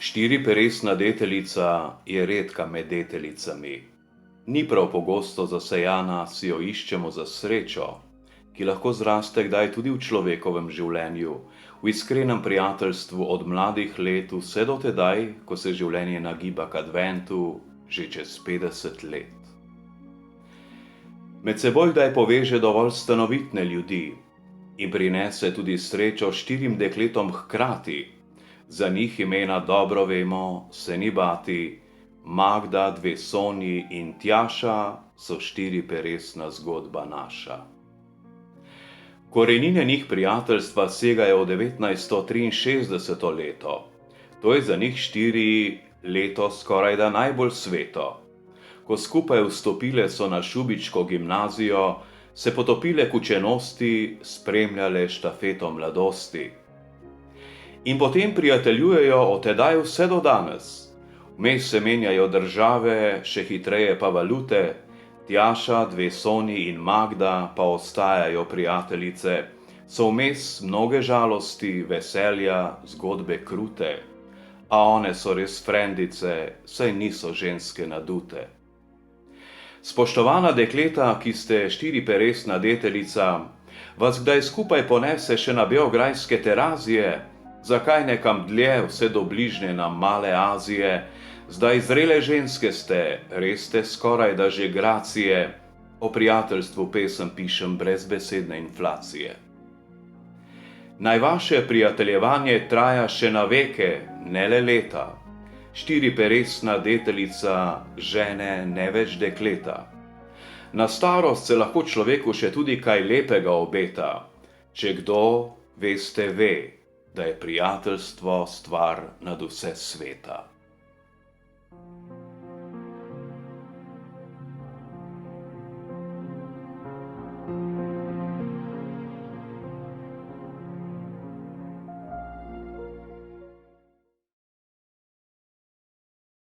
Štiriperesna deteljica je redka med deteljicami. Ni prav pogosto zasejana, si jo iščemo za srečo, ki lahko zraste kdaj tudi v človekovem življenju, v iskrenem prijateljstvu od mladih let vse do tedaj, ko se življenje nagiba k adventu že čez 50 let. Med seboj kdaj poveže dovolj stanovitne ljudi in prinese tudi srečo štirim dekletom hkrati. Za njih imena dobro vemo, se ni bati, Magda, dve Sonji in Tjaša so štiriperesna zgodba naša. Korenine njih prijateljstva segajo v 1963. leto. To je za njih štiri leto skorajda najbolj sveto. Ko skupaj vstopile so na šubičko gimnazijo, se potopile k učenosti, spremljale štafeto mladosti. In potem prijateljujejo od tedaj vse do danes. Vmes se menjajo države, še hitreje pa valute, Tjaša, dve Sonji in Magda pa ostajajo prijateljice, so vmes mnoge žalosti, veselja, zgodbe krute, a one so res frendice, saj niso ženske nadute. Spoštovana dekleta, ki ste štiriperesna deteljica, vas kdaj skupaj ponese še na beograjske terazije? Zakaj nekam dlje, vse do bližnje nam male Azije? Zdaj zrele ženske ste, res ste skoraj da že gracije, o prijateljstvu pesem pišem brez besedne inflacije. Naj vaše prijateljevanje traja še na veke, ne le leta. Štiriperesna deteljica žene ne več dekleta. Na starost se lahko človeku še tudi kaj lepega obeta. Če kdo, veste ve, da je prijateljstvo stvar nad vse sveta.